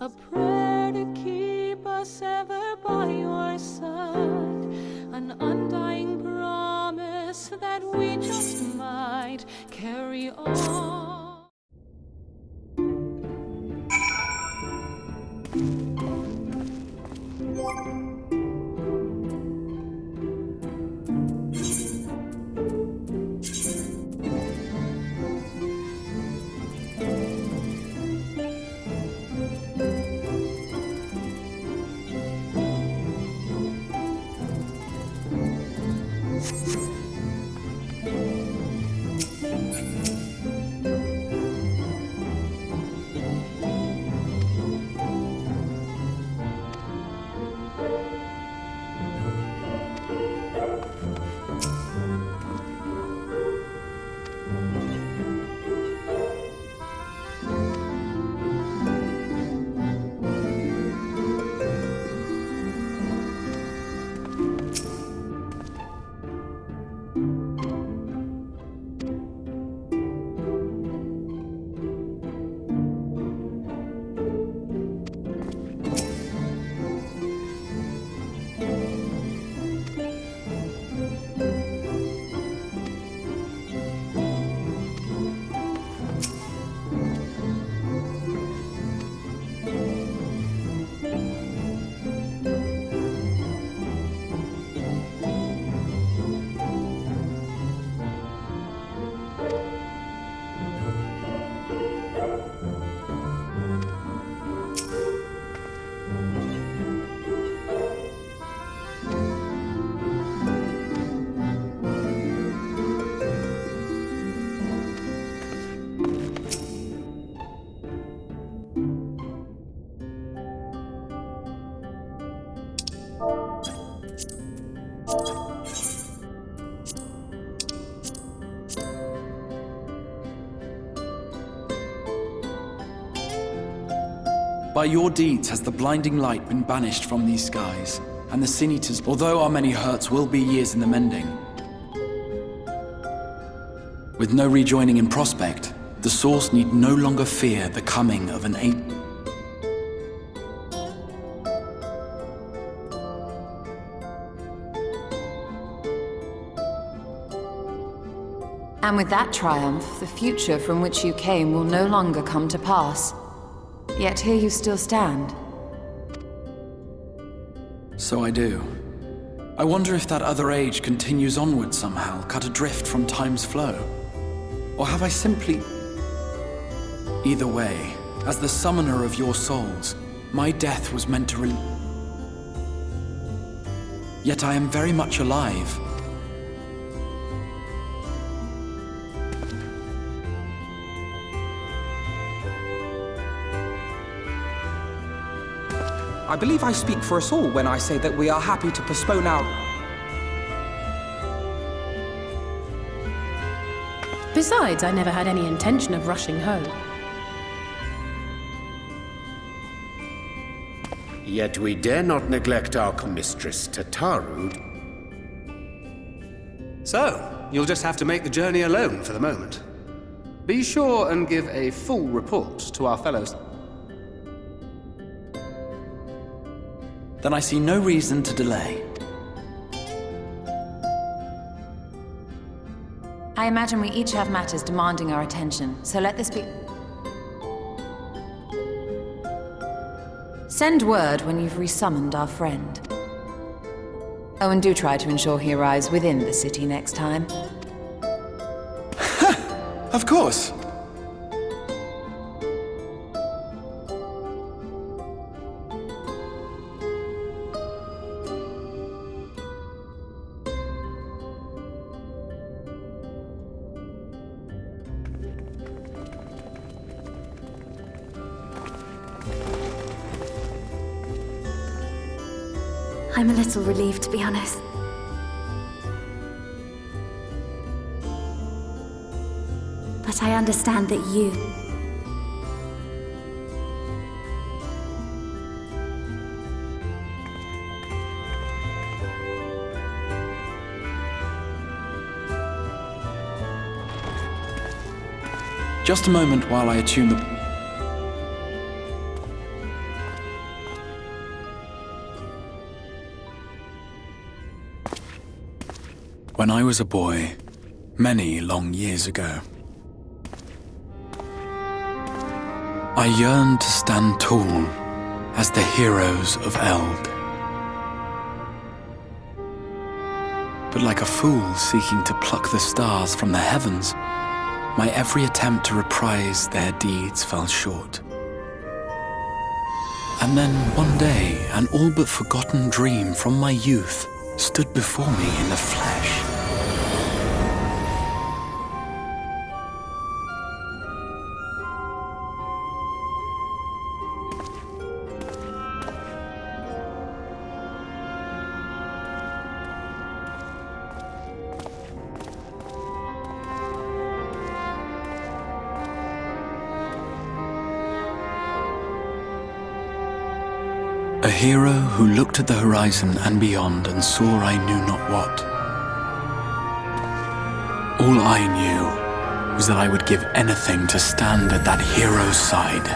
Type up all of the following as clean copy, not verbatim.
a prayer to keep us ever by your side, an undying promise that we just might carry on. By your deeds has the blinding light been banished from these skies, and the Sin Eaters, although our many hurts will be years in the mending. With no rejoining in prospect, the Source need no longer fear the coming of an And with that triumph, the future from which you came will no longer come to pass. Yet here you still stand. So I do. I wonder if that other age continues onward somehow, cut adrift from time's flow. Or have I simply... Either way, as the summoner of your souls, my death was meant to Yet I am very much alive. I believe I speak for us all when I say that we are happy to postpone our... Besides, I never had any intention of rushing home. Yet we dare not neglect our mistress, Tataru. So, you'll just have to make the journey alone for the moment. Be sure and give a full report to our fellows. Then I see no reason to delay. I imagine we each have matters demanding our attention, so let this be... Send word when you've resummoned our friend. Oh, and do try to ensure he arrives within the city next time. Of course! I'm a little relieved, to be honest. But I understand that you... Just a moment while I attune the... when I was a boy, many long years ago. I yearned to stand tall as the heroes of Eld. But like a fool seeking to pluck the stars from the heavens, my every attempt to reprise their deeds fell short. And then one day, an all but forgotten dream from my youth stood before me in the flesh. A hero who looked at the horizon and beyond and saw I knew not what. All I knew was that I would give anything to stand at that hero's side.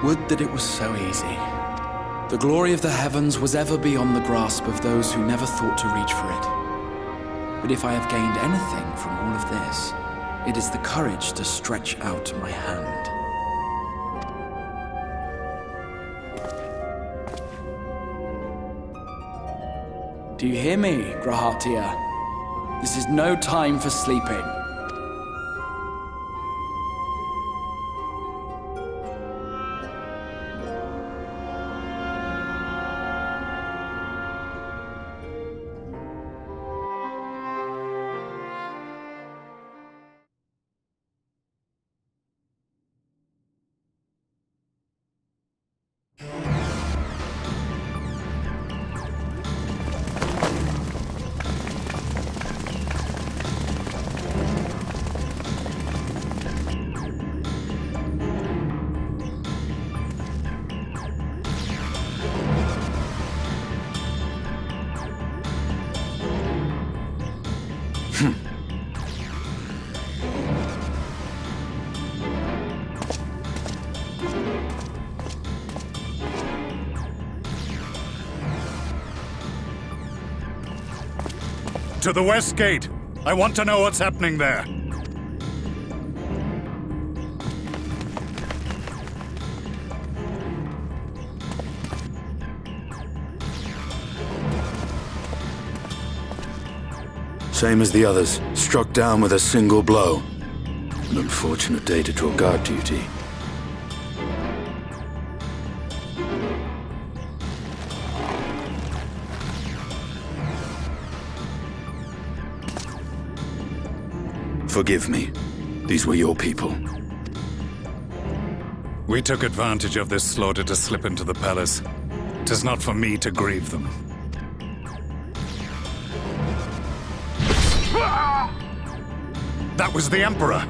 Would that it was so easy. The glory of the heavens was ever beyond the grasp of those who never thought to reach for it. But if I have gained anything from all of this, it is the courage to stretch out my hand. Do you hear me, Grahatia? This is no time for sleeping. To the west gate. I want to know what's happening there. Same as the others, struck down with a single blow. An unfortunate day to draw guard duty. Forgive me. These were your people. We took advantage of this slaughter to slip into the palace. 'Tis not for me to grieve them. That was the Emperor!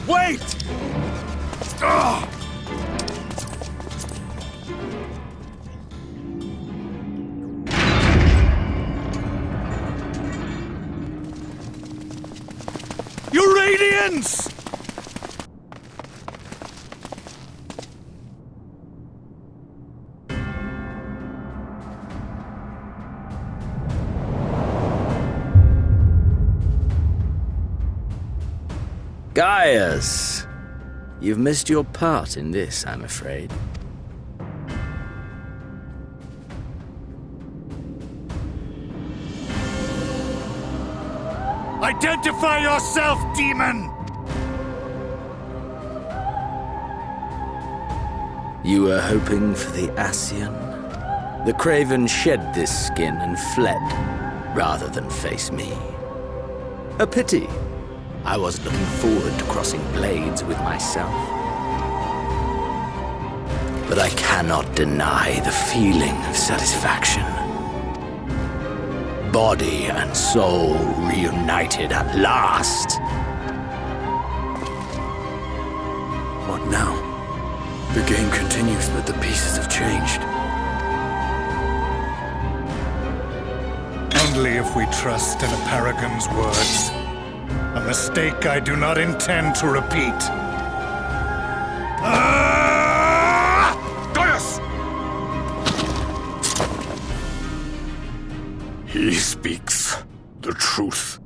Wait! Your radiance! Gaius! You've missed your part in this, I'm afraid. Identify yourself, demon! You were hoping for the Ascian? The Craven shed this skin and fled, rather than face me. A pity. I was looking forward to crossing blades with myself. But I cannot deny the feeling of satisfaction. Body and soul reunited at last. What now? The game continues, but the pieces have changed. blindly if we trust in a paragon's words. A mistake I do not intend to repeat. Gaius! He speaks the truth.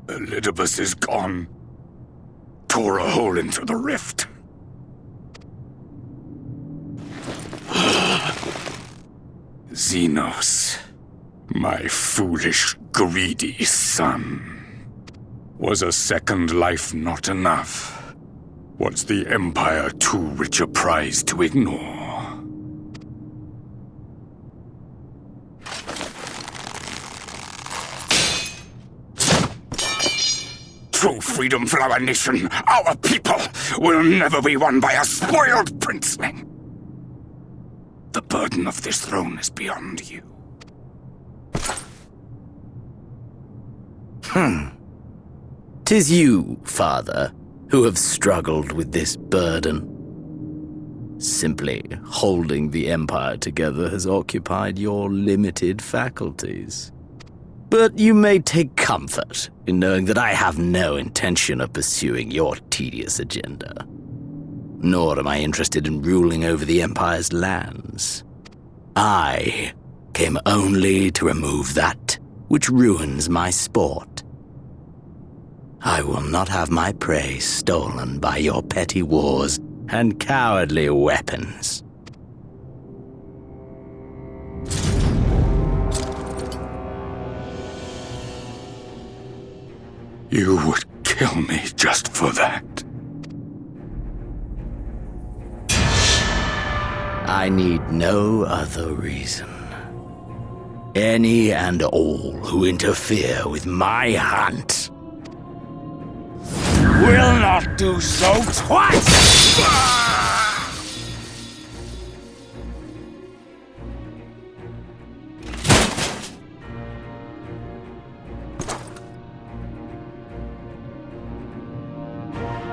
Elidibus is gone. Tore a hole into the rift. Zenos, my foolish, greedy son. Was a second life not enough? Was the Empire too rich a prize to ignore? True freedom for our nation, our people, will never be won by a spoiled princeling. The burden of this throne is beyond you. 'Tis you, father, who have struggled with this burden. Simply holding the Empire together has occupied your limited faculties. But you may take comfort in knowing that I have no intention of pursuing your tedious agenda. Nor am I interested in ruling over the Empire's lands. I came only to remove that which ruins my sport. I will not have my prey stolen by your petty wars and cowardly weapons. You would kill me just for that. I need no other reason. Any and all who interfere with my hunt will not do so twice!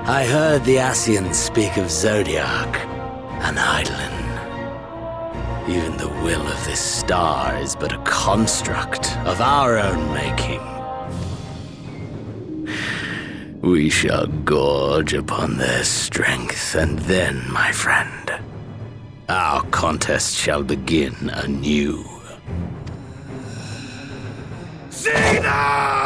I heard the Ascians speak of Zodiac and Eidolon. Even the will of this star is but a construct of our own making. We shall gorge upon their strength, and then, my friend, our contest shall begin anew. Zenos!